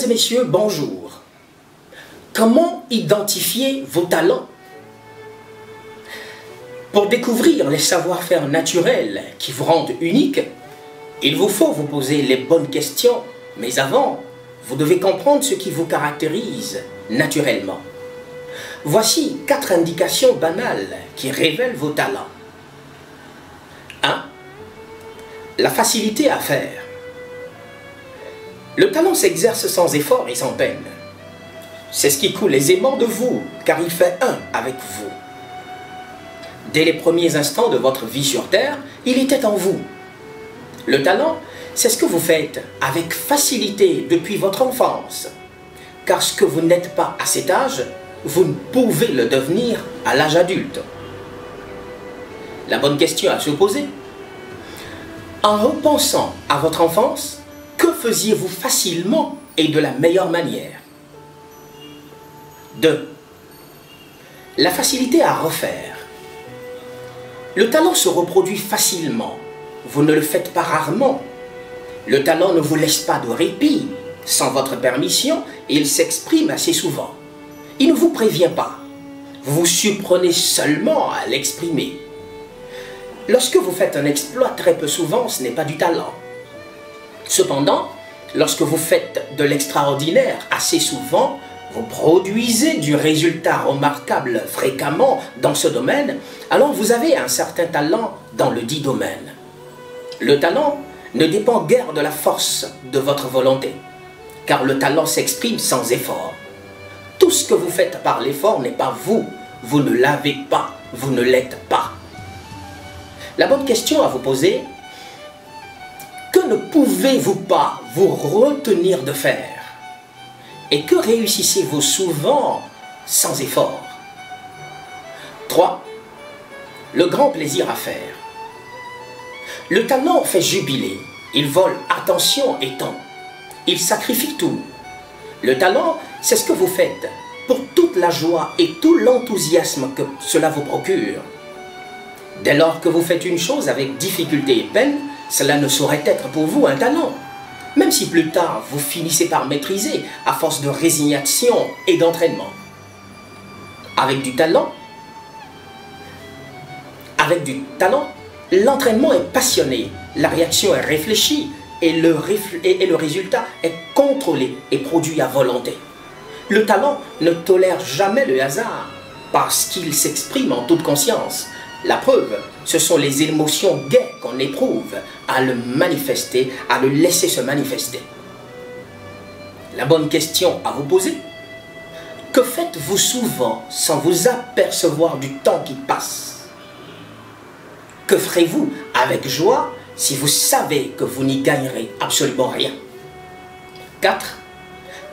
Mesdames et messieurs, bonjour. Comment identifier vos talents? Pour découvrir les savoir-faire naturels qui vous rendent unique, il vous faut vous poser les bonnes questions, mais avant, vous devez comprendre ce qui vous caractérise naturellement. Voici 4 indications banales qui révèlent vos talents. 1. La facilité à faire. Le talent s'exerce sans effort et sans peine. C'est ce qui coule aisément de vous, car il fait un avec vous. Dès les premiers instants de votre vie sur Terre, il était en vous. Le talent, c'est ce que vous faites avec facilité depuis votre enfance. Car ce que vous n'êtes pas à cet âge, vous ne pouvez le devenir à l'âge adulte. La bonne question à se poser. En repensant à votre enfance, que faisiez-vous facilement et de la meilleure manière? 2. La facilité à refaire. Le talent se reproduit facilement. Vous ne le faites pas rarement. Le talent ne vous laisse pas de répit. Sans votre permission, il s'exprime assez souvent. Il ne vous prévient pas. Vous vous surprenez seulement à l'exprimer. Lorsque vous faites un exploit, très peu souvent, ce n'est pas du talent. Cependant, lorsque vous faites de l'extraordinaire assez souvent, vous produisez du résultat remarquable fréquemment dans ce domaine, alors vous avez un certain talent dans le dit domaine. Le talent ne dépend guère de la force de votre volonté, car le talent s'exprime sans effort. Tout ce que vous faites par l'effort n'est pas vous, vous ne l'avez pas, vous ne l'êtes pas. La bonne question à vous poser, que ne pouvez-vous pas vous retenir de faire? Et que réussissez-vous souvent sans effort? 3. Le grand plaisir à faire. Le talent fait jubiler, il vole attention et temps, il sacrifie tout. Le talent, c'est ce que vous faites pour toute la joie et tout l'enthousiasme que cela vous procure. Dès lors que vous faites une chose avec difficulté et peine, cela ne saurait être pour vous un talent. Même si plus tard vous finissez par maîtriser à force de résignation et d'entraînement. Avec du talent, l'entraînement est passionné, la réaction est réfléchie et le résultat est contrôlé et produit à volonté. Le talent ne tolère jamais le hasard parce qu'il s'exprime en toute conscience. La preuve, ce sont les émotions gaies qu'on éprouve à le manifester, à le laisser se manifester. La bonne question à vous poser, que faites-vous souvent sans vous apercevoir du temps qui passe? Que ferez-vous avec joie si vous savez que vous n'y gagnerez absolument rien? 4.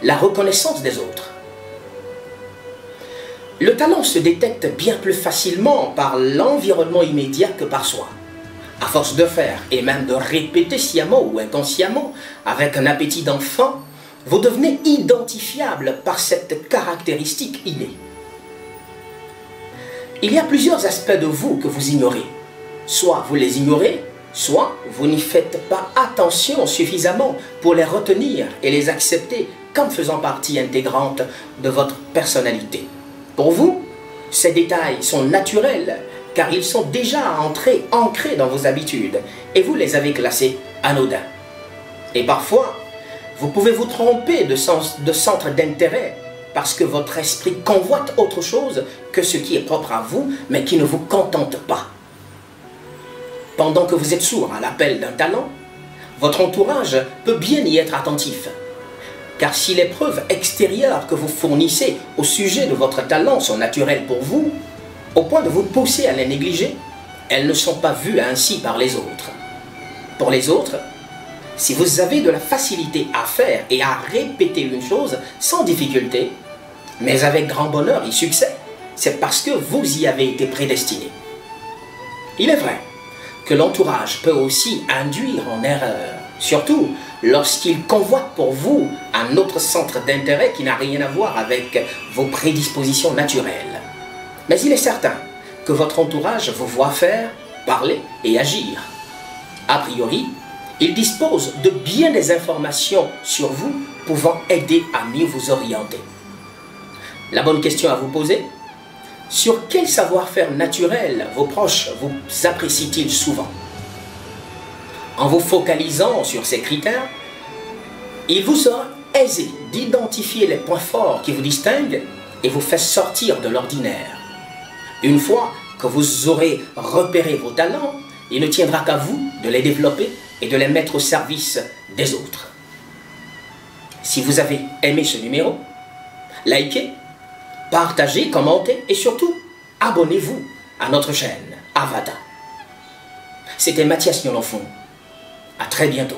La reconnaissance des autres. Le talent se détecte bien plus facilement par l'environnement immédiat que par soi. À force de faire et même de répéter sciemment ou inconsciemment, avec un appétit d'enfant, vous devenez identifiable par cette caractéristique innée. Il y a plusieurs aspects de vous que vous ignorez. Soit vous les ignorez, soit vous n'y faites pas attention suffisamment pour les retenir et les accepter comme faisant partie intégrante de votre personnalité. Pour vous, ces détails sont naturels car ils sont déjà ancrés dans vos habitudes et vous les avez classés anodins. Et parfois, vous pouvez vous tromper de centre d'intérêt parce que votre esprit convoite autre chose que ce qui est propre à vous mais qui ne vous contente pas. Pendant que vous êtes sourd à l'appel d'un talent, votre entourage peut bien y être attentif. Car si les preuves extérieures que vous fournissez au sujet de votre talent sont naturelles pour vous, au point de vous pousser à les négliger, elles ne sont pas vues ainsi par les autres. Pour les autres, si vous avez de la facilité à faire et à répéter une chose sans difficulté, mais avec grand bonheur et succès, c'est parce que vous y avez été prédestiné. Il est vrai que l'entourage peut aussi induire en erreur, surtout lorsqu'il convoite pour vous un autre centre d'intérêt qui n'a rien à voir avec vos prédispositions naturelles. Mais il est certain que votre entourage vous voit faire, parler et agir. A priori, il dispose de bien des informations sur vous pouvant aider à mieux vous orienter. La bonne question à vous poser: sur quel savoir-faire naturel vos proches vous apprécient-ils souvent? En vous focalisant sur ces critères, il vous sera aisé d'identifier les points forts qui vous distinguent et vous fait sortir de l'ordinaire. Une fois que vous aurez repéré vos talents, il ne tiendra qu'à vous de les développer et de les mettre au service des autres. Si vous avez aimé ce numéro, likez, partagez, commentez et surtout, abonnez-vous à notre chaîne Avada. C'était Mathias Nyolofon. À très bientôt.